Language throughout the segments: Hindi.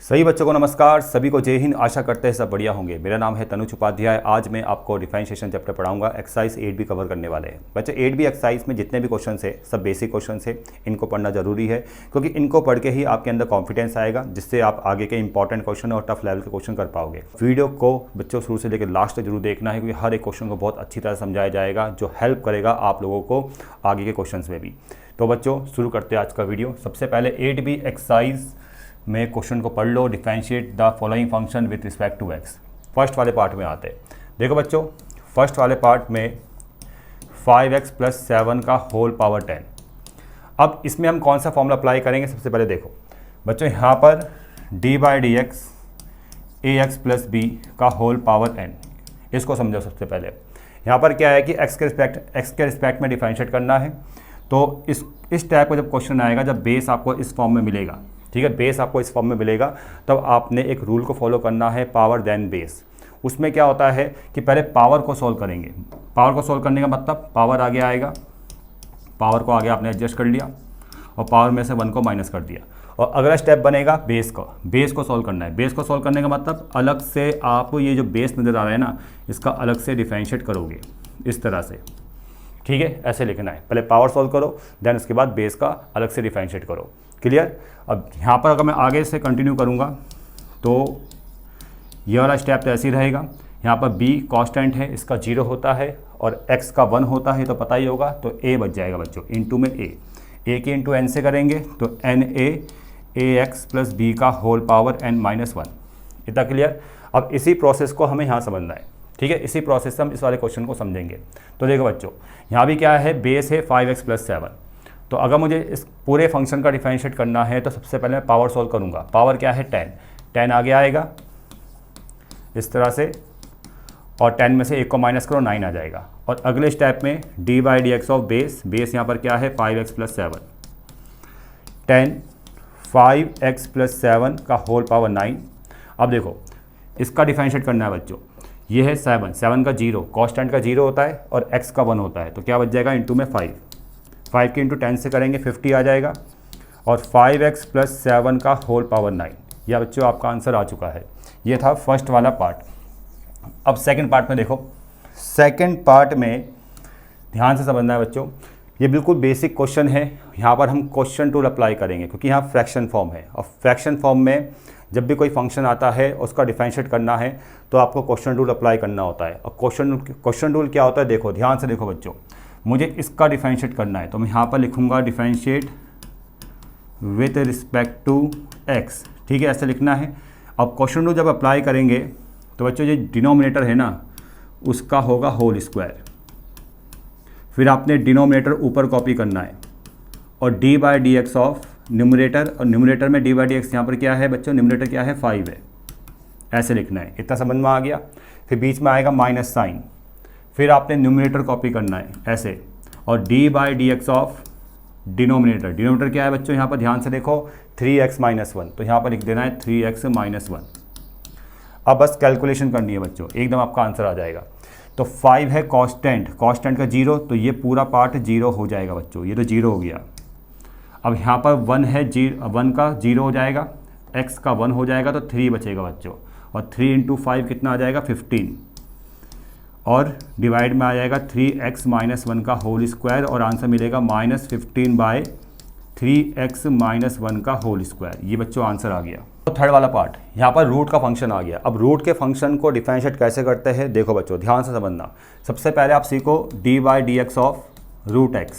सही बच्चों को नमस्कार, सभी को जय हिंद। आशा करते हैं सब बढ़िया होंगे। मेरा नाम है तनुज उपाध्याय। आज मैं आपको डिफरेंशिएशन चैप्टर पढ़ाऊंगा। एक्सरसाइज 8B कवर करने वाले हैं बच्चे। 8B एक्सरसाइज में जितने भी क्वेश्चन है सब बेसिक क्वेश्चन है। इनको पढ़ना जरूरी है क्योंकि इनको पढ़ के ही आपके अंदर कॉन्फिडेंस आएगा, जिससे आप आगे के इंपॉर्टेंट क्वेश्चन और टफ लेवल के क्वेश्चन कर पाओगे। वीडियो को बच्चों शुरू से लेकर लास्ट तक जरूर देखना है क्योंकि हर एक क्वेश्चन को बहुत अच्छी तरह समझाया जाएगा, जो हेल्प करेगा आप लोगों को आगे के क्वेश्चन में भी। तो बच्चों शुरू करते हैं आज का वीडियो। सबसे पहले 8B एक्सरसाइज में क्वेश्चन को पढ़ लो। Differentiate the following function with respect to x. First वाले पार्ट में आते हैं। देखो बच्चों, फर्स्ट वाले पार्ट में 5x + 7 का होल पावर 10। अब इसमें हम कौन सा फॉर्मूला अप्लाई करेंगे? सबसे पहले देखो बच्चों, यहाँ पर d/dx ax + b का होल पावर n, इसको समझो। सबसे पहले यहाँ पर क्या है कि x के रिस्पेक्ट में डिफरेंशिएट करना है। तो इस टाइप का जब क्वेश्चन आएगा, जब बेस आपको इस फॉर्म में मिलेगा, ठीक है, बेस आपको इस फॉर्म में मिलेगा, तब आपने एक रूल को फॉलो करना है, पावर देन बेस। उसमें क्या होता है कि पहले पावर को सॉल्व करेंगे। पावर को सॉल्व करने का मतलब पावर आगे आएगा, पावर को आगे आपने एडजस्ट कर लिया और पावर में से 1 को माइनस कर दिया। और अगला स्टेप बनेगा बेस को सॉल्व करना है। बेस को सॉल्व करने का मतलब अलग से आप ये जो बेस नज़र आ रहा है ना, इसका अलग से डिफरेंशिएट करोगे इस तरह से, ठीक है, ऐसे लिखना है। पहले पावर सॉल्व करो, देन उसके बाद बेस का अलग से डिफरेंशिएट करो। क्लियर? अब यहाँ पर अगर मैं आगे से कंटिन्यू करूँगा तो ये वाला स्टेप तो ऐसे ही रहेगा। यहाँ पर b कांस्टेंट है, इसका 0 होता है और x का 1 होता है, तो पता ही होगा, तो a बच जाएगा बच्चों। इंटू में a के इंटू n से करेंगे तो na ax + b का होल पावर n-1। इतना क्लियर? अब इसी प्रोसेस को हमें यहाँ समझना है, ठीक है। इसी प्रोसेस से हम इस वाले क्वेश्चन को समझेंगे। तो देखो बच्चों, यहाँ भी क्या है, बेस है 5x + 7। तो अगर मुझे इस पूरे फंक्शन का डिफरेंशिएट करना है तो सबसे पहले मैं पावर सॉल्व करूँगा। पावर क्या है? 10 आगे आएगा इस तरह से, और 10 में से 1 को माइनस करो, 9 आ जाएगा। और अगले स्टेप में d/dx ऑफ बेस यहाँ पर क्या है, 5x + 7, 10 5x + 7 का होल पावर 9। अब देखो इसका डिफरेंशिएट करना है बच्चों। ये है 7 का 0, कांस्टेंट का 0 होता है और x का 1 होता है, तो क्या बच जाएगा, इंटू में 5 के इंटू 10 से करेंगे 50 आ जाएगा। और 5x + 7 का होल पावर 9। यह बच्चों आपका आंसर आ चुका है। ये था फर्स्ट वाला पार्ट। अब सेकंड पार्ट में देखो, सेकंड पार्ट में ध्यान से समझना है बच्चों। ये बिल्कुल बेसिक क्वेश्चन है। यहाँ पर हम क्वेश्चन टूल अप्लाई करेंगे क्योंकि यहाँ फ्रैक्शन फॉर्म है, और फ्रैक्शन फॉर्म में जब भी कोई फंक्शन आता है उसका डिफरेंशिएट करना है तो आपको क्वेश्चन टूल अप्लाई करना होता है। और क्वेश्चन टूल क्या होता है, देखो ध्यान से देखो बच्चों। मुझे इसका डिफरेंशिएट करना है तो मैं यहाँ पर लिखूँगा differentiate with respect to x, ठीक है, ऐसे लिखना है। अब क्वेश्चन टूल जब अप्लाई करेंगे तो बच्चों ये डिनोमिनेटर है ना, उसका होगा होल स्क्वायर। फिर आपने डिनोमिनेटर ऊपर कॉपी करना है और d/dx ऑफ न्यूमरेटर, और न्यूमरेटर में d/dx यहाँ पर क्या है बच्चों, न्यूमरेटर क्या है, 5 है, ऐसे लिखना है। इतना समझ में आ गया? फिर बीच में आएगा माइनस साइन, फिर आपने न्यूमरेटर कॉपी करना है ऐसे, और d/dx ऑफ डिनोमिनेटर क्या है बच्चों, यहाँ पर ध्यान से देखो 3x - 1, तो यहाँ पर लिख देना है 3x - 1। अब बस कैलकुलेशन करनी है बच्चों, एकदम आपका आंसर आ जाएगा। तो 5 है कांस्टेंट का 0, तो ये पूरा पार्ट 0 हो जाएगा बच्चों, ये तो 0 हो गया। अब यहाँ पर 1 है, 1 का 0 हो जाएगा, x का 1 हो जाएगा, तो 3 बचेगा बच्चों। और 3 × 5 कितना आ जाएगा, 15, और डिवाइड में आ जाएगा 3x - 1 का होल स्क्वायर, और आंसर मिलेगा -15/3x - 1 का होल स्क्वायर। ये बच्चों आंसर आ गया। तो थर्ड वाला पार्ट, यहाँ पर रूट का फंक्शन आ गया। अब रूट के फंक्शन को डिफरेंशिएट कैसे करते हैं, देखो बच्चों ध्यान से समझना। सबसे पहले आप सीखो d/dx ऑफ √x।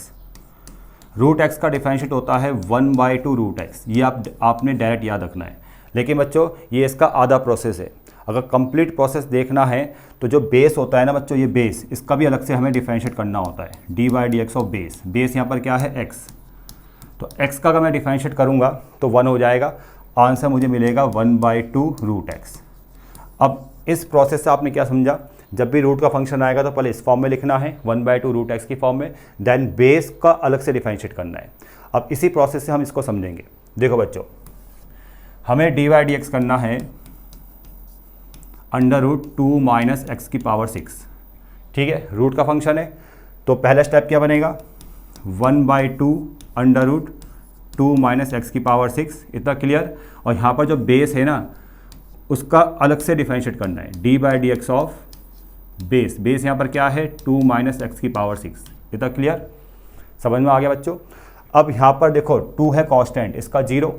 √x का डिफरेंशिएट होता है 1/2 √x। ये आपने डायरेक्ट याद रखना है। लेकिन बच्चों ये इसका आधा प्रोसेस है। अगर कंप्लीट प्रोसेस देखना है तो जो बेस होता है ना बच्चों, ये बेस, इसका भी अलग से हमें डिफरेंशिएट करना होता है। d/dx ऑफ बेस यहाँ पर क्या है, x। तो x का अगर मैं डिफरेंशिएट करूँगा तो 1 हो जाएगा। आंसर मुझे मिलेगा 1/2 √x। अब इस प्रोसेस से आपने क्या समझा, जब भी रूट का फंक्शन आएगा तो पहले इस फॉर्म में लिखना है 1/2 √x की फॉर्म में, देन बेस का अलग से डिफरेंशिएट करना है। अब इसी प्रोसेस से हम इसको समझेंगे। देखो बच्चों, हमें d/dx करना है √2 - x की पावर 6, ठीक है, रूट का फंक्शन है। तो पहला स्टेप क्या बनेगा, 1/2 √2 2 माइनस एक्स की पावर 6, इतना क्लियर। और यहाँ पर जो बेस है ना उसका अलग से डिफरेंशिएट करना है, D by d x of base. Base यहाँ पर क्या है 2 माइनस एक्स की पावर 6, इतना क्लियर, समझ में आ गया बच्चों। अब यहाँ पर देखो 2 है कांस्टेंट, इसका 0,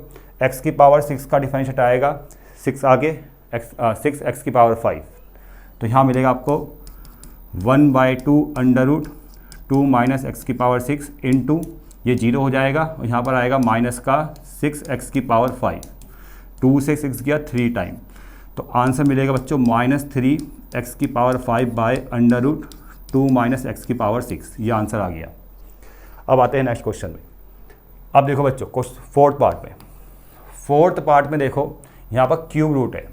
एक्स की पावर 6 का डिफरेंशिएट आएगा 6 आगे 6 एक्स की पावर 5, तो यहाँ मिलेगा आपको 1/2 अंडर रूट 2 माइनस एक्स की पावर 6 इंटू ये 0 हो जाएगा और यहाँ पर आएगा माइनस का 6 एक्स की पावर 5, 2 से 6 गया 3 टाइम, तो आंसर मिलेगा बच्चों -3 एक्स की power 5 by under root 2 minus x की पावर 6, ये आंसर आ गया। अब आते हैं नेक्स्ट क्वेश्चन में। अब देखो बच्चों फोर्थ पार्ट में देखो यहाँ पर क्यूब रूट है।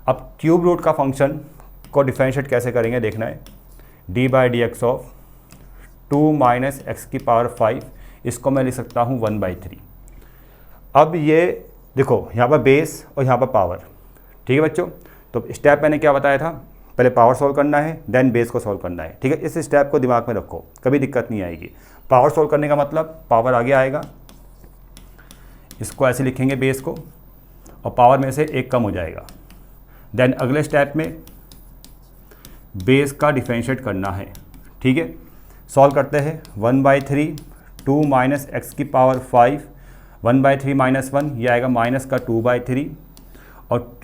अब क्यूब रूट का फंक्शन को डिफरेंशिएट कैसे करेंगे देखना है, D by d x of 2 minus x की पावर 5, इसको मैं लिख सकता हूँ 1/3। अब ये देखो यहाँ पर बेस और यहाँ पर पावर, ठीक है बच्चों। तो स्टेप मैंने क्या बताया था, पहले पावर सॉल्व करना है देन बेस को सॉल्व करना है, ठीक है। इस स्टेप को दिमाग में रखो, कभी दिक्कत नहीं आएगी। पावर सॉल्व करने का मतलब पावर आगे आएगा, इसको ऐसे लिखेंगे बेस को, और पावर में से एक कम हो जाएगा। देन अगले स्टेप में बेस का डिफरेंशिएट करना है, ठीक है। सॉल्व करते हैं 1/3 2 माइनस एक्स की पावर 5, 1/3 माइनस 1, ये आएगा माइनस का 2/3, और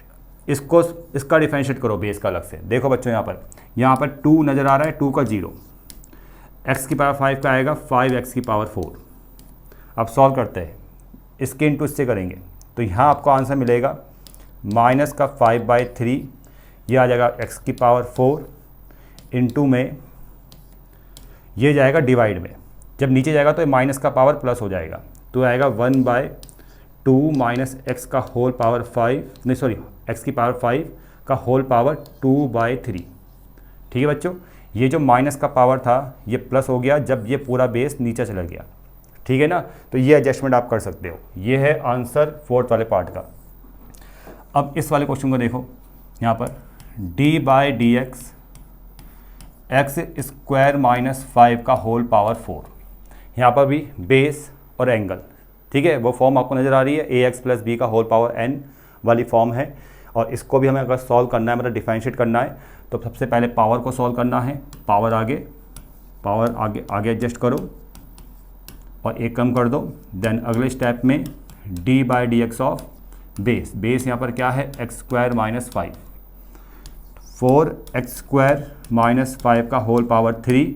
इसका डिफरेंशिएट करो बेस का अलग से। देखो बच्चों यहाँ पर 2 नज़र आ रहा है, 2 का 0, एक्स की पावर 5 का आएगा 5 एक्स की पावर 4। अब सॉल्व करते हैं, इसके इंटू इससे करेंगे तो यहाँ आपको आंसर मिलेगा माइनस का 5/3, ये आ जाएगा एक्स की पावर 4 इंटू में ये जाएगा डिवाइड में, जब नीचे जाएगा तो माइनस का पावर प्लस हो जाएगा, तो आएगा 1/2 माइनस एक्स का होल पावर 5, नहीं सॉरी एक्स की पावर 5 का होल पावर 2/3, ठीक है बच्चों। ये जो माइनस का पावर था ये प्लस हो गया जब ये पूरा बेस नीचे चला गया, ठीक है ना। तो ये एडजस्टमेंट आप कर सकते हो। ये है आंसर फोर्थ वाले पार्ट का। अब इस वाले क्वेश्चन को देखो, यहाँ पर D by d x x square minus 5 का होल पावर 4, यहाँ पर भी बेस और एंगल, ठीक है, वो फॉर्म आपको नज़र आ रही है, ए एक्स प्लस बी का होल पावर n वाली फॉर्म है। और इसको भी हमें अगर सॉल्व करना है, मतलब डिफरेंशिएट करना है, तो सबसे पहले पावर को सॉल्व करना है। पावर आगे एडजस्ट करो और एक कम कर दो। देन अगले स्टेप में D by d x of base यहाँ पर क्या है x square minus 5, 4 x square minus 5 का होल पावर 3,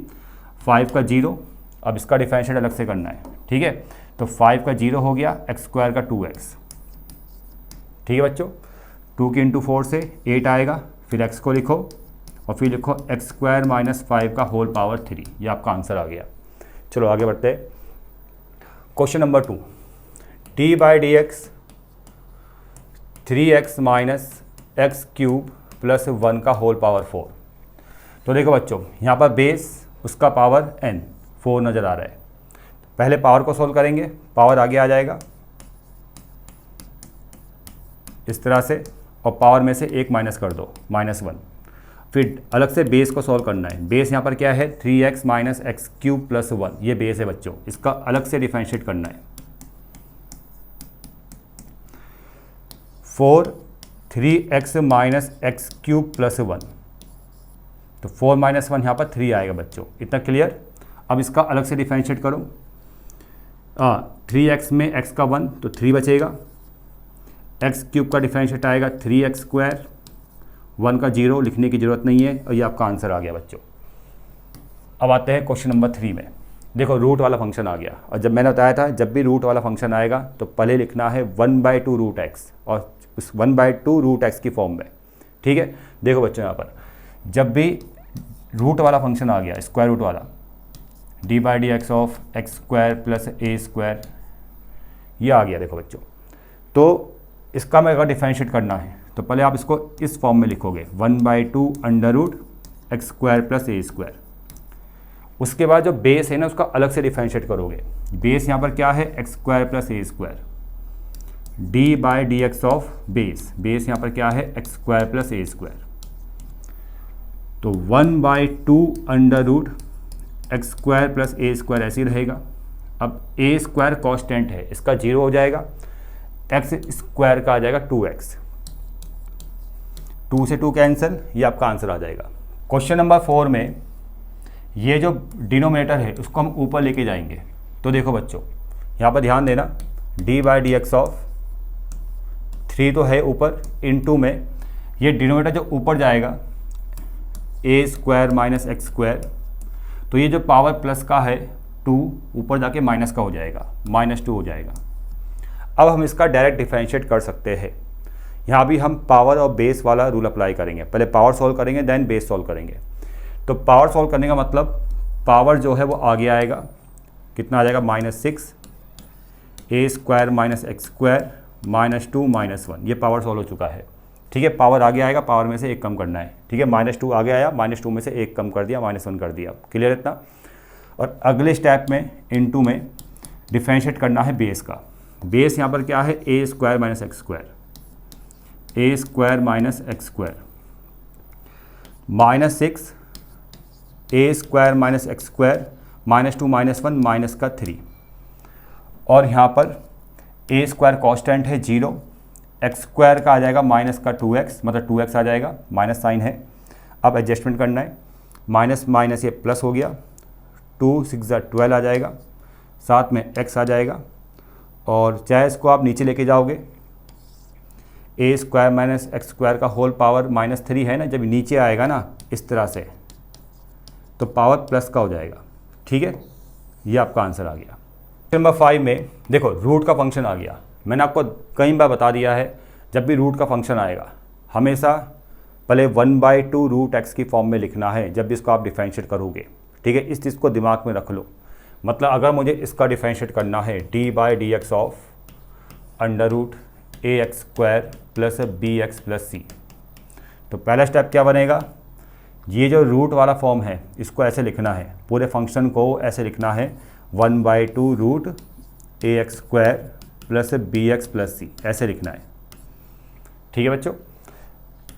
5 का 0, अब इसका डिफरेंशिएट अलग से करना है, ठीक है। तो 5 का 0 हो गया, एक्स स्क्वायर का 2x, ठीक है बच्चों। 2 के इंटू 4 से 8 आएगा, फिर x को लिखो और फिर लिखो एक्स स्क्वायर माइनस 5 का होल पावर 3, ये आपका आंसर आ गया। चलो आगे बढ़ते हैं। Question number 2, D by d x 3x minus x cube plus 1 का होल पावर 4। तो देखो बच्चों यहाँ पर बेस उसका पावर n 4 नज़र आ रहा है। पहले पावर को सोल्व करेंगे, पावर आगे आ जाएगा इस तरह से, और पावर में से एक माइनस कर दो -1। फिर अलग से बेस को सॉल्व करना है। बेस यहाँ पर क्या है 3x minus x cube plus 1, ये बेस है बच्चों, इसका अलग से डिफरेंशिएट करना है। 3x minus x cube plus 1, तो 4 माइनस 1 यहाँ पर 3 आएगा बच्चों, इतना क्लियर। अब इसका अलग से डिफरेंशिएट करो, 3x में x का 1 तो 3 बचेगा, एक्स क्यूब का डिफरेंशिएट आएगा 3x स्क्वायर, 1 का 0 लिखने की ज़रूरत नहीं है, और ये आपका आंसर आ गया बच्चों। अब आते हैं क्वेश्चन नंबर 3 में। देखो रूट वाला फंक्शन आ गया, और जब मैंने बताया था जब भी रूट वाला फंक्शन आएगा तो पहले लिखना है 1/2 रूट एक्स, और उस 1/2 रूट एक्स की फॉर्म में, ठीक है। देखो बच्चों यहाँ पर जब भी रूट वाला फंक्शन आ गया, स्क्वायर रूट वाला, D by d x of x square plus a square, ये आ गया। देखो बच्चों तो इसका मैं अगर डिफरेंशिएट करना है तो पहले आप इसको इस फॉर्म में लिखोगे 1/2 under root x square plus a square. उसके बाद जो बेस है ना उसका अलग से डिफरेंशिएट करोगे। बेस यहाँ पर क्या है x square plus a square, d by d x of base यहाँ पर क्या है x square plus a square. तो 1/2 under root x square plus a square ऐसे ही रहेगा। अब ए स्क्वायर कॉन्स्टेंट है, इसका 0 हो जाएगा, एक्स स्क्वायर का आ जाएगा 2x, 2 से 2 कैंसिल, ये आपका आंसर आ जाएगा। क्वेश्चन नंबर 4 में ये जो डिनोमिनेटर है उसको हम ऊपर लेके जाएंगे। तो देखो बच्चों, यहाँ पर ध्यान देना, d/dx ऑफ 3 तो है ऊपर, इनटू में ये डिनोमिनेटर जो ऊपर जाएगा a square minus x square, तो ये जो पावर प्लस का है 2 ऊपर जाके माइनस का हो जाएगा, -2 हो जाएगा। अब हम इसका डायरेक्ट डिफरेंशिएट कर सकते हैं। यहाँ भी हम पावर और बेस वाला रूल अप्लाई करेंगे, पहले पावर सॉल्व करेंगे देन बेस सॉल्व करेंगे। तो पावर सॉल्व करने का मतलब पावर जो है वो आगे आएगा, कितना आ जाएगा -6 a square minus x square -2 -1, ये पावर सॉल्व हो चुका है। ठीक है, पावर आगे आएगा, पावर में से एक कम करना है। ठीक है, -2 आगे आया, -2 में से एक कम कर दिया, -1 कर दिया, क्लियर इतना। और अगले स्टेप में इनटू में डिफरेंशिएट करना है बेस का। बेस यहाँ पर क्या है, a square minus x square, a square minus x square -6 a square minus x square -2 -1 minus का 3, और यहाँ पर a स्क्वायर कॉन्स्टेंट है 0, एक्स स्क्वायर का आ जाएगा माइनस का 2x, मतलब 2x आ जाएगा, माइनस साइन है। अब एडजस्टमेंट करना है, माइनस माइनस ये प्लस हो गया, 2 6 12 आ जाएगा, साथ में x आ जाएगा, और चाहे इसको आप नीचे लेके जाओगे, a square minus x square का होल पावर -3 है ना, जब नीचे आएगा ना इस तरह से तो पावर प्लस का हो जाएगा। ठीक है, ये आपका आंसर आ गया। नंबर 5 में देखो रूट का फंक्शन आ गया। मैंने आपको कई बार बता दिया है, जब भी रूट का फंक्शन आएगा हमेशा पहले 1/2 रूट एक्स की फॉर्म में लिखना है जब भी इसको आप डिफरेंशिएट करोगे। ठीक है, इस चीज़ को दिमाग में रख लो। मतलब अगर मुझे इसका डिफरेंशिएट करना है d/dx of √ax² plus bx plus c, तो पहला स्टेप क्या बनेगा, ये जो रूट वाला फॉर्म है इसको ऐसे लिखना है, पूरे फंक्शन को ऐसे लिखना है 1/2 root ax² plus bx plus c, ऐसे लिखना है। ठीक है बच्चों,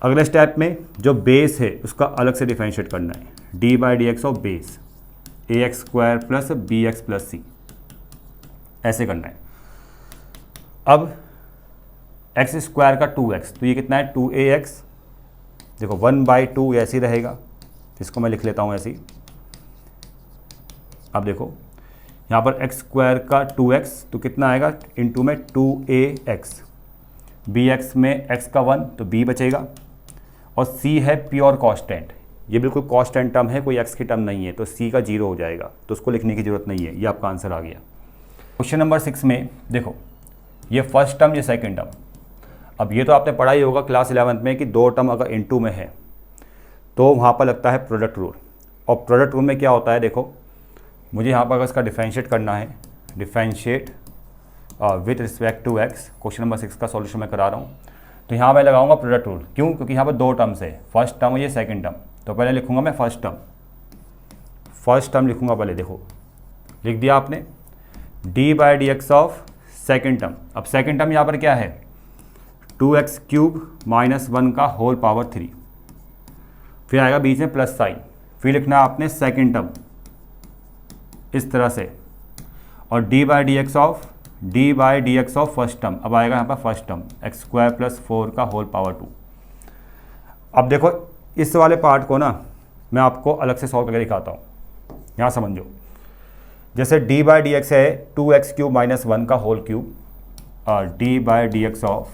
अगले स्टेप में जो बेस है उसका अलग से डिफरेंशिएट करना है, d/dx of base ax² plus bx plus c, ऐसे करना है। अब एक्स स्क्वायर का 2x, तो ये कितना है 2ax, देखो 1/2 ऐसे ही रहेगा, इसको मैं लिख लेता हूँ ऐसे ही। अब देखो यहाँ पर एक्स स्क्वायर का 2x तो कितना आएगा, इनटू में 2ax, bx में x का 1 तो b बचेगा, और c है प्योर कांस्टेंट, ये बिल्कुल कांस्टेंट टर्म है, कोई x की टर्म नहीं है, तो c का 0 हो जाएगा, तो उसको लिखने की ज़रूरत नहीं है। ये आपका आंसर आ गया। क्वेश्चन नंबर 6 में देखो, ये फर्स्ट टर्म, ये सेकेंड टर्म। अब ये तो आपने पढ़ा ही होगा क्लास 11th में कि दो टर्म अगर इनटू में है तो वहाँ पर लगता है प्रोडक्ट रूल। और प्रोडक्ट रूल में क्या होता है, देखो मुझे यहाँ पर अगर इसका डिफरेंशिएट करना है, differentiate with respect to x, question number 6 का सॉल्यूशन मैं करा रहा हूँ, तो यहाँ मैं लगाऊंगा प्रोडक्ट रूल। क्यों? क्योंकि यहाँ पर दो टर्म्स है, फर्स्ट टर्म और ये सेकंड टर्म। तो पहले लिखूंगा मैं फर्स्ट टर्म लिखूंगा पहले, देखो लिख दिया आपने, d/dx ऑफ सेकंड टर्म। अब सेकंड टर्म यहाँ पर क्या है, 2x³ माइनस 1 का होल पावर 3, फिर आएगा बीच में प्लस साइन, फिर लिखना है आपने सेकंड टर्म इस तरह से, और d/dx ऑफ फर्स्ट टर्म। अब आएगा यहाँ पर फर्स्ट टर्म x² प्लस 4 का होल पावर 2। अब देखो इस वाले पार्ट को ना मैं आपको अलग से सॉल्व करके दिखाता हूँ, यहाँ समझो। जैसे d/dx है 2x³ माइनस 1 का होल क्यूब, और d/dx ऑफ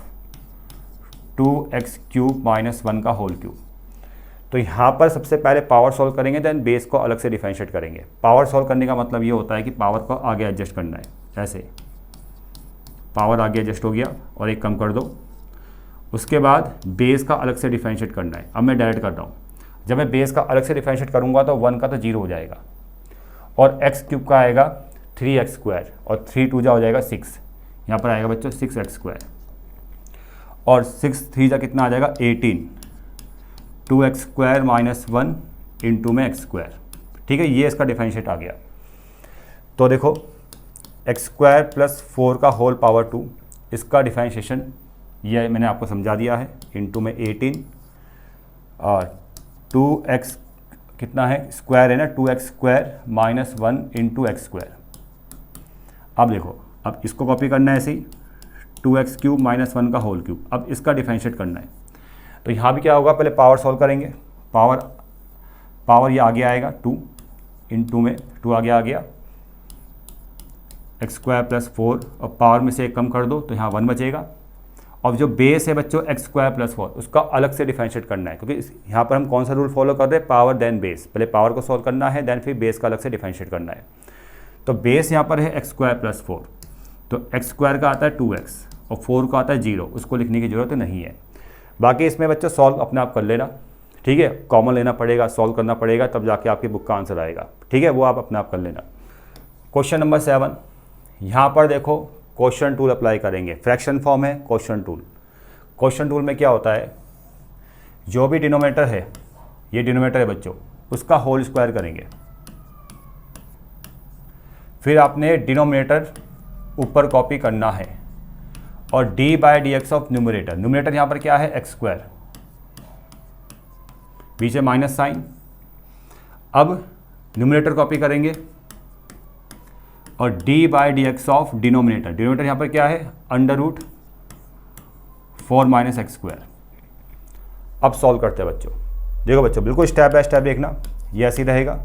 2x³ माइनस 1 का होल क्यूब। तो यहाँ पर सबसे पहले पावर सॉल्व करेंगे, देन बेस को अलग से डिफरेंशिएट करेंगे। पावर सॉल्व करने का मतलब ये होता है कि पावर को आगे एडजस्ट करना है, ऐसे पावर आगे एडजस्ट हो गया और एक कम कर दो। उसके बाद बेस का अलग से डिफरेंशिएट करना है। अब मैं डायरेक्ट कर रहा हूँ, जब मैं बेस का अलग से डिफरेंशिएट करूँगा तो 1 का तो 0 हो जाएगा, और x³ का आएगा 3x², और 3 2 हो जाएगा 6, यहाँ पर आएगा बच्चों 6x², और 6 3 कितना आ जाएगा 18, 2x² माइनस 1 इंटू में x²। ठीक है, ये इसका डिफरेंशिएट आ गया। तो देखो x² प्लस 4 का होल पावर 2, इसका डिफरेंशिएशन ये मैंने आपको समझा दिया है, इंटू में 18, और 2x कितना है स्क्वायर है ना, 2x² माइनस 1 इंटू x²। अब देखो, अब इसको कॉपी करना है ऐसे ही, 2x क्यूब माइनस 1 का होल क्यूब। अब इसका डिफरेंशिएट करना है, तो यहाँ भी क्या होगा, पहले पावर सॉल्व करेंगे। पावर ये आगे आएगा 2, इन 2 में 2 आगे आ गया, एक्स स्क्वायर प्लस 4, और पावर में से एक कम कर दो तो यहाँ 1 बचेगा। और जो बेस है बच्चों एक्स स्क्वायर प्लस 4, उसका अलग से डिफरेंशिएट करना है, क्योंकि यहाँ पर हम कौन सा रूल फॉलो कर रहे हैं, पावर देन बेस। पहले पावर को सॉल्व करना है, देन फिर बेस का अलग से डिफरेंशिएट करना है। तो बेस यहाँ पर है एक्स स्क्वायर प्लस 4, तो एक्स स्क्वायर का आता है 2x और 4 का आता है 0, उसको लिखने की ज़रूरत नहीं है। बाकी इसमें बच्चों सॉल्व अपने आप कर लेना, ठीक है, कॉमन लेना पड़ेगा, सॉल्व करना पड़ेगा, तब जाके आपकी बुक का आंसर आएगा, ठीक है, वो आप अपने आप कर लेना। क्वेश्चन नंबर 7, यहाँ पर देखो क्वेश्चन टूल अप्लाई करेंगे। फ्रैक्शन फॉर्म है क्वेश्चन टूल। क्वेश्चन टूल में क्या होता है, जो भी डिनोमिनेटर है, ये डिनोमिनेटर है बच्चों, उसका होल स्क्वायर करेंगे। फिर आपने डिनोमिनेटर ऊपर कॉपी करना है, और d by d x of numerator, numerator यहाँ पर क्या है एक्स स्क्वायर, पीछे माइनस साइन। अब न्यूमरेटर कॉपी करेंगे और d by d x of denominator, denominator यहाँ पर क्या है under root 4 minus x square. अब सॉल्व करते हैं बच्चों, देखो बच्चों बिल्कुल स्टेप बाय स्टेप देखना, ये ऐसे ही रहेगा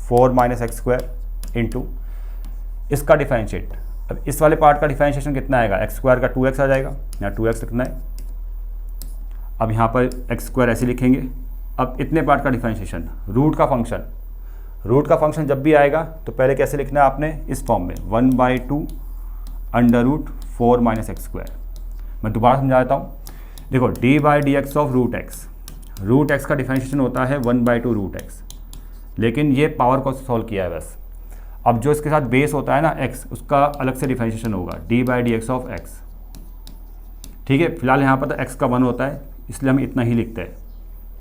4 माइनस एक्स स्क्वायर इंटू इसका डिफरेंशिएट। अब इस वाले पार्ट का डिफरेंशिएशन कितना आएगा, एक्स स्क्वायर का 2x आ जाएगा, यहाँ 2x लिखना है। अब यहाँ पर एक्स स्क्वायर ऐसे लिखेंगे। अब इतने पार्ट का डिफरेंशिएशन, रूट का फंक्शन, रूट का फंक्शन जब भी आएगा तो पहले कैसे लिखना है आपने, इस फॉर्म में 1/2 under root 4 minus x square. मैं दोबारा समझा देता हूँ, देखो d by d x of root x का डिफरेंशिएशन होता है 1/2 रूट एक्स, लेकिन ये पावर को सॉल्व किया है बस। अब जो इसके साथ बेस होता है ना x, उसका अलग से डिफरेंशिएशन होगा D by d x of x, ठीक है। फिलहाल यहाँ पर तो x का 1 होता है, इसलिए हम इतना ही लिखते हैं,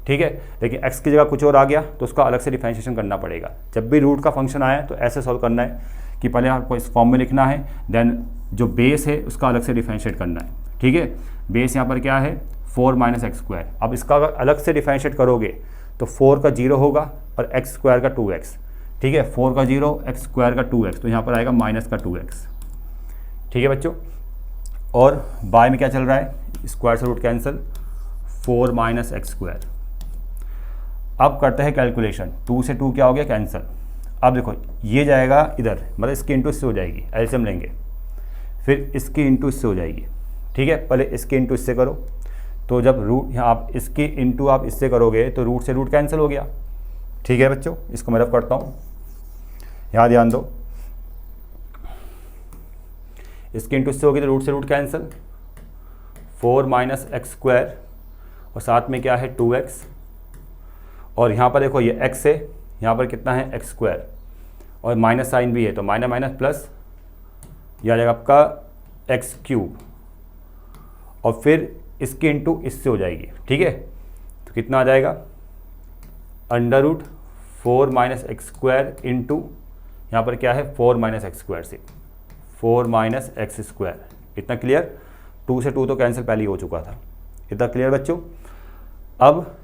ठीक है। लेकिन x की जगह कुछ और आ गया तो उसका अलग से डिफरेंशिएशन करना पड़ेगा। जब भी रूट का फंक्शन आया तो ऐसे सॉल्व करना है कि पहले आपको इस फॉर्म में लिखना है, देन जो बेस है उसका अलग से डिफरेंशिएट करना है, ठीक है। बेस यहाँ पर क्या है 4 माइनस एक्स स्क्वायर। अब इसका अगर अलग से डिफरेंशिएट करोगे तो 4 का 0 होगा और एक्स स्क्वायर का 2x, ठीक है। 4 का 0, एक्स स्क्वायर का 2x, तो यहाँ पर आएगा माइनस का 2x, ठीक है बच्चों। और बाय में क्या चल रहा है, स्क्वायर से root cancel, 4 minus x square. अब करते हैं कैलकुलेशन, 2 से 2 क्या हो गया कैंसिल। अब देखो ये जाएगा इधर, मतलब इसकी इंटू इससे हो जाएगी, एलसीएम लेंगे, फिर इसकी इंटू इससे हो जाएगी, ठीक है। पहले इसके इंटू इससे करो, तो जब रूट यहाँ आप इसकी इंटू आप इससे करोगे तो रूट से रूट कैंसिल हो गया, ठीक है बच्चों। इसको मैं रफ करता हूँ, यहाँ ध्यान दो, इसके इंटू इससे होगी तो रूट से root cancel, 4 minus x square और साथ में क्या है 2x, और यहाँ पर देखो ये x है, यहाँ पर कितना है एक्स स्क्वायर और माइनस साइन भी है, तो माइनस माइनस प्लस, यह आ जाएगा आपका एक्स क्यूब, और फिर इसकी इंटू इससे हो जाएगी, ठीक है। तो कितना आ जाएगा under root 4 minus x square into यहाँ पर क्या है 4 माइनस एक्स स्क्वायर से 4 माइनस एक्स स्क्वायर। इतना क्लियर, 2 से 2 तो कैंसिल पहले ही हो चुका था, इतना क्लियर बच्चों। अब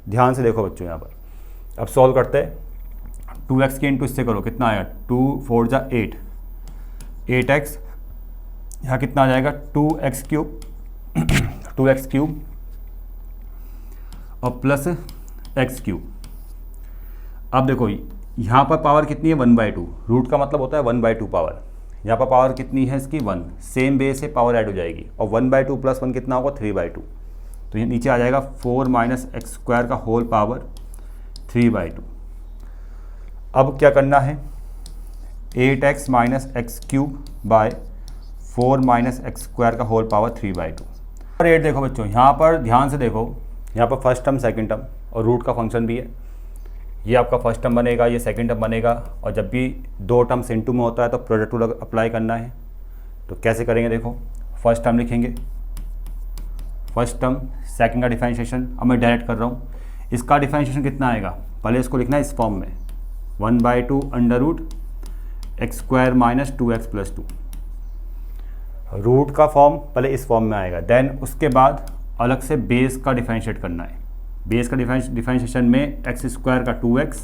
ध्यान से देखो बच्चों, यहाँ पर अब सॉल्व करते हैं। 2x की इंटू इससे करो, कितना आएगा 2 4 जा 8, 8x, यहाँ कितना आ जाएगा 2x क्यूब 2x क्यूब और प्लस x क्यूब। अब देखो यहाँ पर पावर कितनी है 1/2, रूट का मतलब होता है 1/2 पावर, यहाँ पर पावर कितनी है इसकी 1, सेम बेस से पावर ऐड हो जाएगी, और 1/2 प्लस 1 कितना होगा 3/2, तो ये नीचे आ जाएगा 4 माइनस एक्स स्क्वायर का होल पावर 3/2। अब क्या करना है, 8x minus x cube bye 4 minus x square का होल पावर 3/2। और 8 देखो बच्चों, यहाँ पर ध्यान से देखो, यहाँ पर फर्स्ट टर्म सेकंड टर्म और रूट का फंक्शन भी है, ये आपका फर्स्ट टर्म बनेगा, ये सेकंड टर्म बनेगा, और जब भी 2 टर्म्स इनटू में होता है तो प्रोडक्ट रूल अप्लाई करना है। तो कैसे करेंगे, देखो फर्स्ट टर्म लिखेंगे, फर्स्ट टर्म सेकंड का डिफरेंशिएशन, अब मैं डायरेक्ट कर रहा हूँ, इसका डिफरेंशिएशन कितना आएगा, पहले इसको लिखना है इस फॉर्म में 1/2 under root x square minus 2x plus 2, root का फॉर्म पहले इस फॉर्म में आएगा, देन उसके बाद अलग से बेस का डिफरेंशिएट करना है। बेस का डिफरेंशिएशन में एक्स स्क्वायर का 2x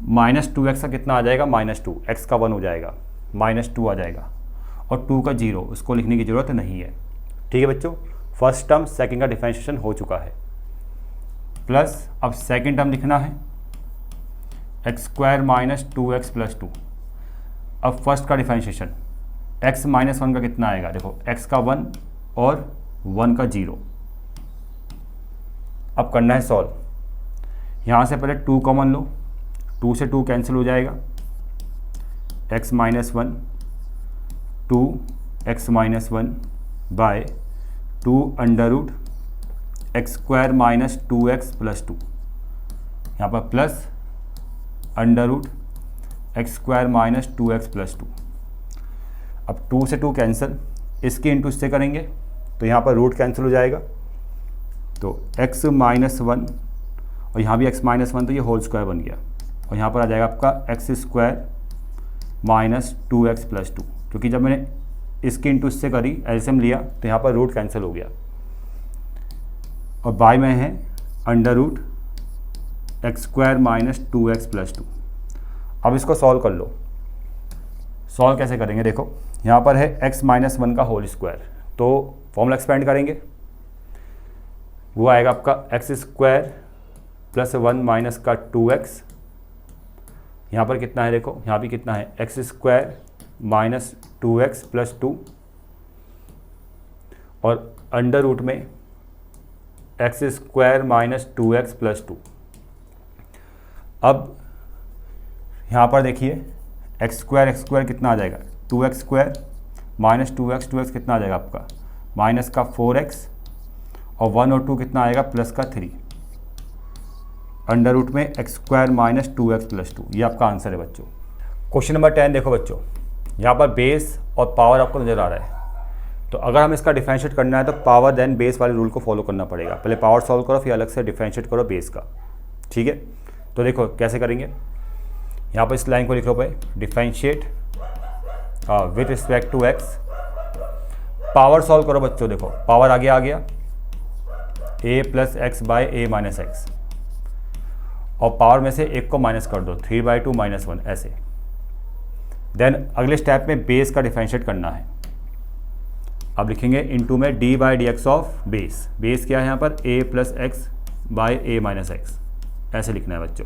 माइनस 2x का कितना आ जाएगा -2, x का 1 हो जाएगा, -2 आ जाएगा, और 2 का 0 उसको लिखने की ज़रूरत नहीं है। ठीक है बच्चों, फर्स्ट टर्म सेकंड का डिफरेंशिएशन हो चुका है। प्लस अब सेकंड टर्म लिखना है x² - 2x + 2। अब फर्स्ट का डिफरेंशिएशन x - 1 का कितना आएगा, देखो x का 1 और 1 का 0। अब करना है सॉल्व। यहाँ से पहले 2 कॉमन लो, 2 से 2 कैंसिल हो जाएगा, x - 1 2x - 1 bye 2 √ x² - 2x + 2। यहाँ पर प्लस √ x² - 2x + 2। अब 2 से 2 कैंसिल, इसके इंटू इससे करेंगे तो यहाँ पर रूट कैंसिल हो जाएगा, तो x - 1 और यहाँ भी x - 1 तो ये होल स्क्वायर बन गया, और यहाँ पर आ जाएगा आपका x² - 2x + 2, क्योंकि जब मैंने इसके इंटू इससे करी एलसीएम लिया तो यहाँ पर रूट कैंसिल हो गया, और बाय में है √ x² - 2x + 2। अब इसको सॉल्व कर लो। सॉल्व कैसे करेंगे, देखो यहाँ पर है x - 1 का होल स्क्वायर, तो फॉर्मूला एक्सपेंड करेंगे, वो आएगा आपका x² + 1 - का 2x। यहाँ पर कितना है, देखो यहाँ भी कितना है, x² - 2x + 2 और √ में x² - 2x + 2। अब यहाँ पर देखिए x² कितना आ जाएगा, 2x² - 2x कितना आ जाएगा आपका, माइनस का 4x, और 1 और 2 कितना आएगा, प्लस का 3, √ में x² - 2x + 2। ये आपका आंसर है बच्चों। क्वेश्चन नंबर 10 देखो बच्चों, यहाँ पर बेस और पावर आपको नज़र आ रहा है, तो अगर हम इसका डिफरेंशिएट करना है तो पावर देन बेस वाले रूल को फॉलो करना पड़ेगा। पहले पावर सॉल्व करो, फिर अलग से डिफरेंशिएट करो बेस का। ठीक है, तो देखो कैसे करेंगे, यहाँ पर इस लाइन को लिख लो भाई, differentiate with respect to x। Power solve करो बच्चों, देखो पावर आगे आ गया a + x / a - x, और पावर में से एक को माइनस कर दो, 3/2 - 1 ऐसे। देन अगले स्टेप में बेस का डिफरेंशिएट करना है। अब लिखेंगे इनटू में d/dx ऑफ बेस। बेस क्या है यहाँ पर, a + x / a - x, ऐसे लिखना है बच्चों।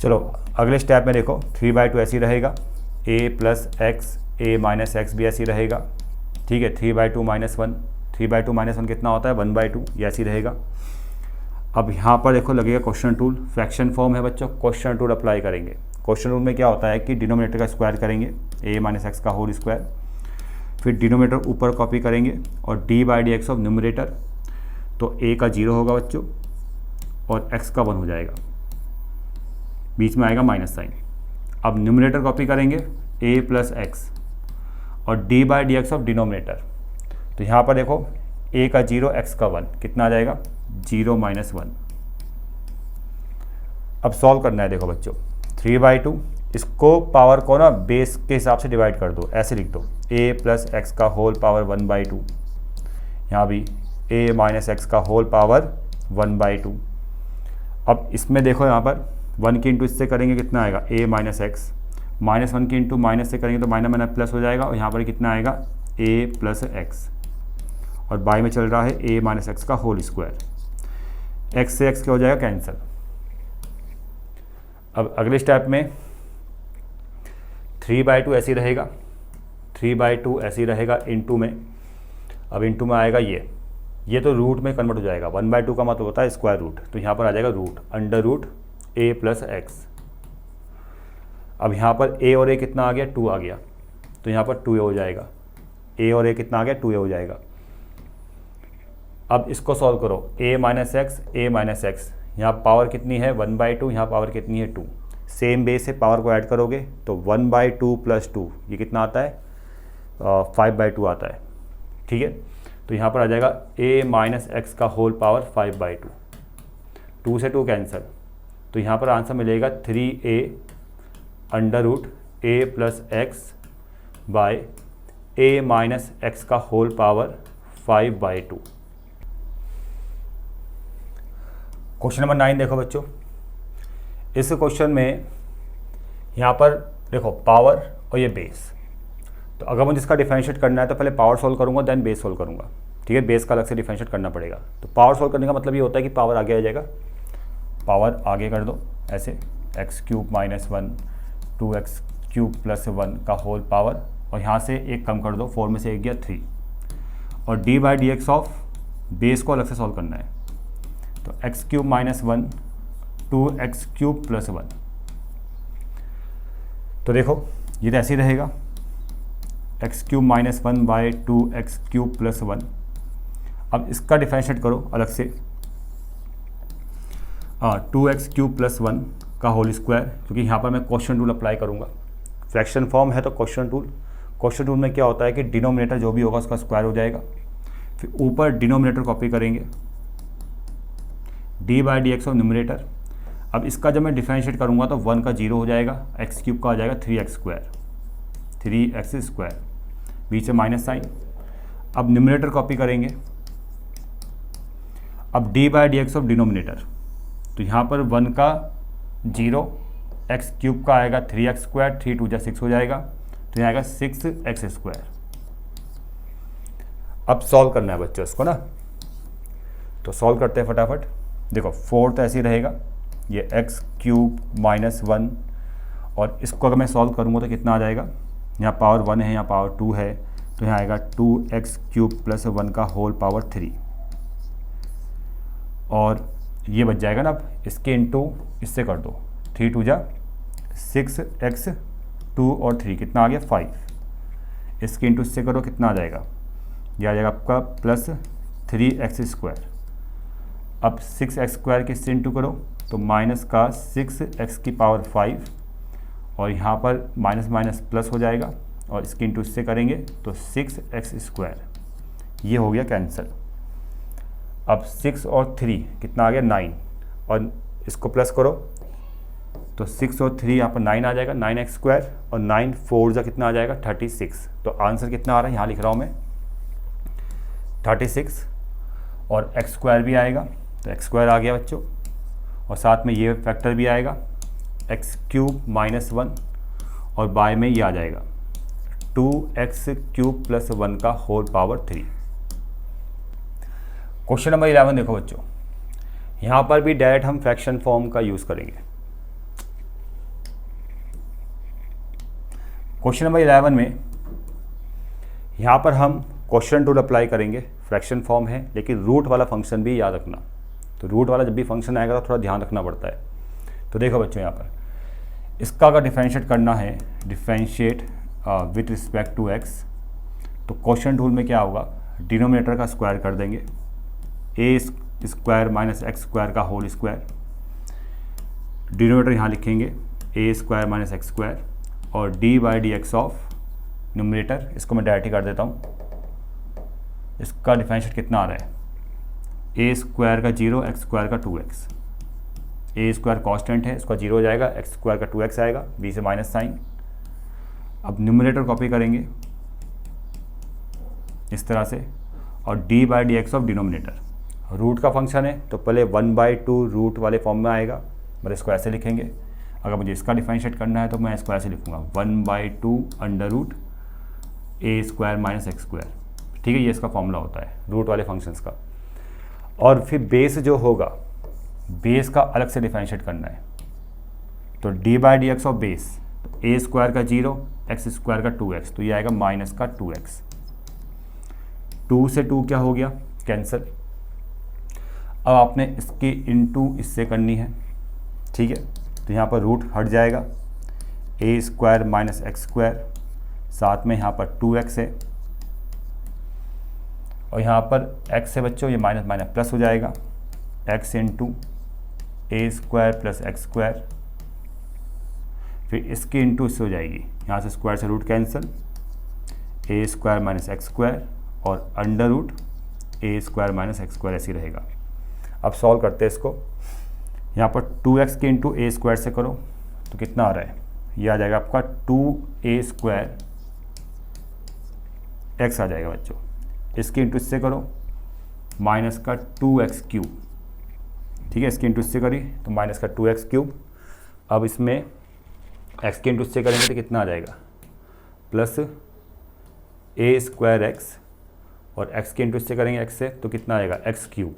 चलो अगले स्टेप में देखो 3/2 ऐसे ही रहेगा, a + x a - x भी ऐसे ही रहेगा। ठीक है, 3/2 - 1, 3/2 - 1 कितना होता है, 1/2, ये ऐसे ही रहेगा। अब यहाँ पर देखो लगेगा क्वेश्चन टूल, फ्रैक्शन फॉर्म है बच्चों, क्वेश्चन टूल अप्लाई करेंगे। क्वेश्चन रूल में क्या होता है कि डिनोमिनेटर का स्क्वायर करेंगे, a - x का होल स्क्वायर, फिर डिनोमिनेटर ऊपर कॉपी करेंगे और d/dx ऑफ न्यूमरेटर, तो a का 0 होगा बच्चों और x का 1 हो जाएगा, बीच में आएगा माइनस साइन। अब न्यूमरेटर कॉपी करेंगे a + x और d/dx ऑफ डिनोमिनेटर, तो यहाँ पर देखो a का 0 x का 1 कितना आ जाएगा, 0 - 1। अब सॉल्व करना है, देखो बच्चों 3/2, इसको पावर को ना बेस के हिसाब से डिवाइड कर दो, ऐसे लिख दो a + x का होल पावर 1/2, यहाँ भी a - x का होल पावर 1/2। अब इसमें देखो यहाँ पर 1 के इंटू इससे करेंगे कितना आएगा, a - x, -1 के इंटू माइनस से करेंगे तो माइनस प्लस हो जाएगा, और यहाँ पर कितना आएगा a + x, और बाई में चल रहा है a - x का होल स्क्वायर, x से x क्या हो जाएगा, कैंसिल। अब अगले स्टेप में 3/2 ऐसे ही रहेगा, 3/2 ऐसे ही रहेगा इनटू में, अब इनटू में आएगा ये तो रूट में कन्वर्ट हो जाएगा, 1/2 का मतलब होता है स्क्वायर रूट, तो यहाँ पर आ जाएगा रूट √ a + x। अब यहाँ पर a और a कितना आ गया, 2 आ गया, तो यहाँ पर 2a हो जाएगा, a और a कितना आ गया, 2a हो जाएगा। अब इसको सॉल्व करो, a - x, यहाँ पावर कितनी है 1/2, यहाँ पावर कितनी है 2, सेम बेस से पावर को ऐड करोगे तो 1/2 + 2 ये कितना आता है, 5/2 आता है। ठीक है, तो यहाँ पर आ जाएगा a - x का होल पावर 5/2, 2 से 2 कैंसिल, तो यहाँ पर आंसर मिलेगा 3a √ a + x by a - x का होल पावर 5/2। क्वेश्चन नंबर 9 देखो बच्चों, इस क्वेश्चन में यहाँ पर देखो पावर और ये बेस। तो अगर मुझे इसका डिफरेंशिएट करना है तो पहले पावर सोल्व करूँगा, देन बेस सोल्व करूँगा। ठीक है, बेस का अलग से डिफरेंशिएट करना पड़ेगा। तो पावर सोल्व करने का मतलब ये होता है कि पावर आगे आ जाएगा, पावर आगे कर दो ऐसे, x cube minus 1 2x cube plus 1 का होल पावर, और यहाँ से एक कम कर दो, 4 में से एक गया 3, और d by d x of base को अलग से सॉल्व करना है। तो x cube minus 1 2x cube plus 1। तो देखो ये तो ऐसे ही रहेगा, x cube minus 1 by 2x cube plus 1। अब इसका डिफरेंशिएट करो अलग से, 2x क्यूब प्लस 1 का होल स्क्वायर, क्योंकि यहाँ पर मैं क्वेश्चन रूल अप्लाई करूँगा। फ्रैक्शन फॉर्म है तो क्वेश्चन रूल में क्या होता है कि डिनोमिनेटर जो भी होगा उसका स्क्वायर हो जाएगा, फिर ऊपर डिनोमिनेटर कॉपी करेंगे, D by d x of numerator. अब इसका जब मैं डिफरेंशिएट करूँगा तो 1 का 0 हो जाएगा, एक्स क्यूब का आ जाएगा 3x स्क्वायर, बीच में माइनस साइन। अब न्यूमरेटर कॉपी करेंगे, अब D by d x of denominator, तो यहाँ पर 1 का 0, एक्स क्यूब का आएगा 3x स्क्वायर, 3 2 6 हो जाएगा, तो यहाँ आएगा 6x स्क्वायर। अब सॉल्व करना है बच्चों इसको ना, तो सॉल्व करते हैं फटाफट। देखो 4 तो ऐसे ही रहेगा, ये एक्स क्यूब माइनस 1, और इसको अगर मैं सॉल्व करूँगा तो कितना आ जाएगा, यहाँ पावर 1 है, यहाँ पावर 2 है, तो यहाँ आएगा 2x क्यूब प्लस 1 का होल पावर 3, और ये बच जाएगा ना। अब इसके इंटू इससे कर दो, 3 2 6x 2 और 3 कितना आ गया 5। इसके इंटू इससे करो कितना आ जाएगा, ये आ जाएगा आपका प्लस 3x स्क्वायर। अब 6x स्क्वायर के इससे इंटू करो तो माइनस का 6x की पावर 5, और यहाँ पर माइनस माइनस प्लस हो जाएगा, और इसके इंटू इससे करेंगे तो 6x स्क्वायर, ये हो गया कैंसिल। अब 6 और 3 कितना आ गया 9, और इसको प्लस करो तो 6 और 3 यहाँ पर 9 आ जाएगा, 9x स्क्वायर, और 9 4 जा कितना आ जाएगा 36। तो आंसर कितना आ रहा है, यहाँ लिख रहा हूँ मैं 36, और x स्क्वायर भी आएगा, तो x स्क्वायर आ गया बच्चों, और साथ में ये फैक्टर भी आएगा एक्स क्यूब माइनस 1, और बाय में ये आ जाएगा 2x क्यूब प्लस 1 का होल पावर 3। क्वेश्चन नंबर 11 देखो बच्चों, यहाँ पर भी डायरेक्ट हम फ्रैक्शन फॉर्म का यूज़ करेंगे। क्वेश्चन नंबर 11 में यहाँ पर हम क्वेश्चन रूल अप्लाई करेंगे, फ्रैक्शन फॉर्म है लेकिन रूट वाला फंक्शन भी याद रखना। तो रूट वाला जब भी फंक्शन आएगा तो थोड़ा ध्यान रखना पड़ता है। तो देखो बच्चों, यहाँ पर इसका अगर डिफरेंशिएट करना है, differentiate with respect to x, तो क्वेश्चन रूल में क्या होगा, डिनोमिनेटर का स्क्वायर कर देंगे, a square minus x square का होल स्क्वायर, डिनोमिनेटर यहाँ लिखेंगे a square minus x square, और d by d x of numerator, इसको मैं डायरेक्ट ही कर देता हूँ। इसका डिफरेंशिएट कितना आ रहा है, ए स्क्वायर का 0 एक्स स्क्वायर का 2x, ए स्क्वायर कॉन्स्टेंट है, इसका 0 हो जाएगा, एक्स स्क्वायर का 2x आएगा, बी से माइनस साइन। अब न्यूमरेटर कॉपी करेंगे इस तरह से, और d by d x of denominator, root का फंक्शन है तो पहले 1/2 रूट वाले फॉर्म में आएगा, मतलब इसको ऐसे लिखेंगे। अगर मुझे इसका डिफरेंशिएट करना है तो मैं इसको ऐसे लिखूँगा 1/2 अंडर रूट ए स्क्वायर माइनस एक्स स्क्वायर। ठीक है, ये इसका फॉर्मूला होता है रूट वाले फंक्शंस का। और फिर बेस जो होगा, बेस का अलग से डिफरेंशिएट करना है, तो D by d x of base, तो ए स्क्वायर का 0 एक्स स्क्वायर का 2x, तो ये आएगा माइनस का 2x। 2 से 2 क्या हो गया कैंसिल। अब आपने इसकी इंटू इससे करनी है, ठीक है, तो यहाँ पर रूट हट जाएगा, ए स्क्वायर माइनस एक्स स्क्वायर, साथ में यहाँ पर 2x है, और यहाँ पर x है बच्चों, ये माइनस माइनस प्लस हो जाएगा, x इंटू ए स्क्वायर प्लस एक्स स्क्वायर, फिर इसकी इंटू इससे हो जाएगी, यहाँ से स्क्वायर से रूट कैंसिल, ए स्क्वायर माइनस एक्स स्क्वायर, और अंडर रूट ए स्क्वायर माइनस एक्स स्क्वायर ऐसे ही रहेगा। अब सॉल्व करते हैं इसको, यहाँ पर 2x के इंटू ए स्क्वायर से करो तो कितना आ रहा है, ये आ जाएगा आपका 2a स्क्वायर x आ जाएगा बच्चों, इसके इंटू इससे करो माइनस का 2x क्यूब, ठीक है, इसके इंटू इससे करी तो माइनस का 2x क्यूब। अब इसमें x के इंटू इससे करेंगे तो कितना आ जाएगा, प्लस ए स्क्वायर एक्स, और x के इंटू इससे करेंगे x से तो कितना आएगा एक्स क्यूब,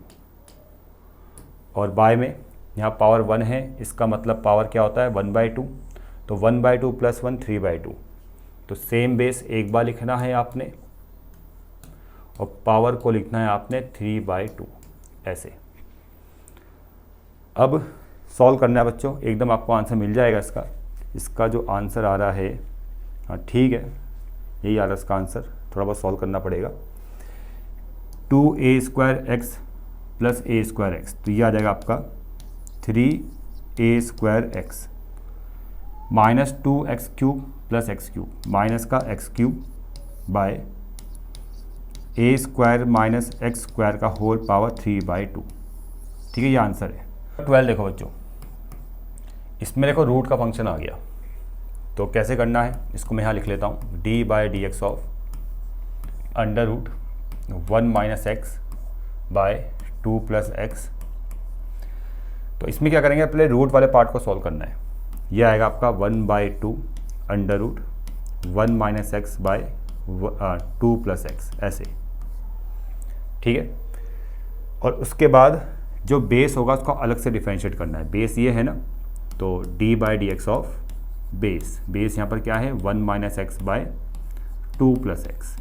और बाय में यहाँ पावर 1 है, इसका मतलब पावर क्या होता है 1/2, तो 1/2 प्लस 1 3/2, तो सेम बेस एक बार लिखना है आपने और पावर को लिखना है आपने 3/2 ऐसे। अब सॉल्व करना है बच्चों, एकदम आपको आंसर मिल जाएगा इसका जो आंसर आ रहा है, हाँ ठीक है यही आ रहा है इसका आंसर, थोड़ा बहुत सॉल्व करना पड़ेगा। 2a square x plus a square x, तो ये आ जाएगा आपका 3a square x minus 2x cube plus x cube, minus का x cube by a square minus x square का होल पावर 3/2, ठीक है ये आंसर है। 12 देखो बच्चों, इसमें देखो रूट का फंक्शन आ गया, तो कैसे करना है इसको मैं यहाँ लिख लेता हूँ, d/dx of under root 1 minus x by 2 plus x. तो इसमें क्या करेंगे, पहले रूट वाले पार्ट को सॉल्व करना है, यह आएगा आपका 1/2 under root 1 minus x by 2 plus x ऐसे, ठीक है। और उसके बाद जो बेस होगा उसको अलग से डिफरेंशिएट करना है, बेस ये है ना, तो d/dx ऑफ बेस यहाँ पर क्या है 1 minus x by 2 plus x.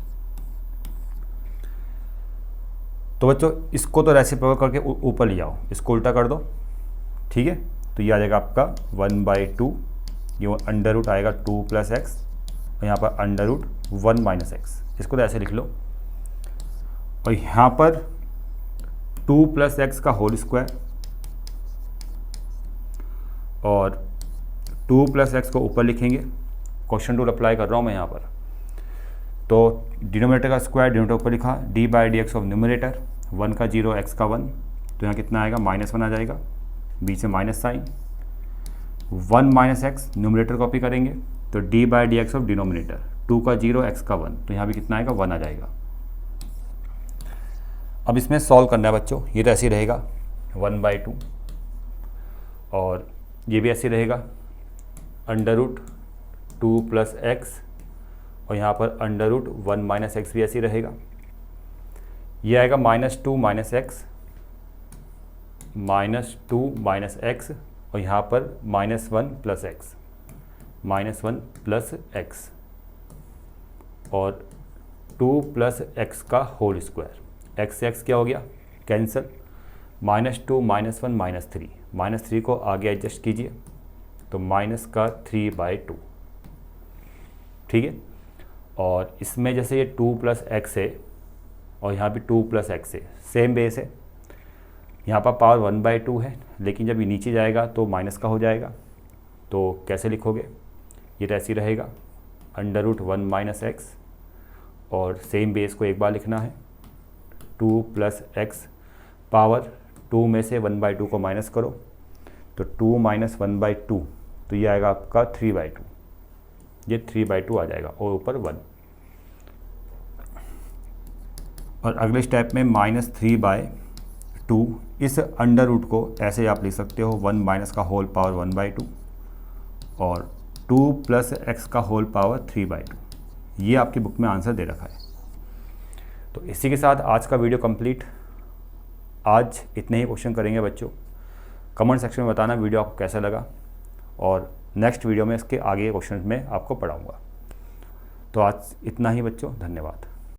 तो बच्चों इसको तो रेसिप्रोकल करके ऊपर ले आओ, इसको उल्टा कर दो, ठीक है। तो ये आ जाएगा आपका 1/2, ये अंडर रूट आएगा 2 प्लस एक्स, और यहाँ पर अंडर रूट 1 माइनस एक्स, इसको तो ऐसे लिख लो, और यहाँ पर 2 प्लस एक्स का होल स्क्वायर, और 2 प्लस एक्स को ऊपर लिखेंगे, क्वेश्चन रूल अप्लाई कर रहा हूँ मैं यहाँ पर। तो डिनोमिनेटर का स्क्वायर डिनोमिनेटर ऊपर लिखा, d/dx ऑफ न्यूमरेटर 1 का 0 x का 1, तो यहाँ कितना आएगा -1 आ जाएगा, बीच में minus sign, 1 minus x numerator copy करेंगे, तो d/dx ऑफ डिनोमिनेटर 2 का 0 x का 1, तो यहाँ भी कितना आएगा 1 आ जाएगा। अब इसमें सॉल्व करना है बच्चों, ये तो ऐसे ही रहेगा 1/2, और ये भी ऐसे रहेगा अंडर रूट 2 प्लस एक्स, और यहाँ पर अंडर रूट 1 माइनस एक्स भी ऐसे ही रहेगा, ये आएगा -2 माइनस एक्स, -2 माइनस एक्स, और यहाँ पर -1 प्लस एक्स, -1 प्लस एक्स, और 2 प्लस एक्स का होल स्क्वायर, एक्स से एक्स क्या हो गया कैंसिल, -2 -1 -3 को आगे एडजस्ट कीजिए, तो माइनस का 3/2, ठीक है। और इसमें जैसे ये 2 प्लस एक्स है और यहाँ भी 2 प्लस एक्स है, सेम बेस है, यहाँ पर पावर 1/2 है, लेकिन जब ये नीचे जाएगा तो माइनस का हो जाएगा, तो कैसे लिखोगे, ये तो ऐसे ही रहेगा अंडर रूट 1 माइनस एक्स, और सेम बेस को एक बार लिखना है 2 प्लस एक्स, पावर 2 में से 1/2 को माइनस करो, तो 2 माइनस 1/2, तो ये आएगा आपका 3/2, ये 3/2 आ जाएगा, और ऊपर 1। और अगले स्टेप में -3/2, इस अंडर रूट को ऐसे आप लिख सकते हो 1 माइनस का होल पावर 1/2, और 2 प्लस एक्स का होल पावर 3/2, ये आपकी बुक में आंसर दे रखा है। तो इसी के साथ आज का वीडियो कंप्लीट। आज इतने ही क्वेश्चन करेंगे बच्चों, कमेंट सेक्शन में बताना वीडियो आपको कैसा लगा, और नेक्स्ट वीडियो में इसके आगे क्वेश्चन में आपको पढ़ाऊँगा। तो आज इतना ही बच्चों, धन्यवाद।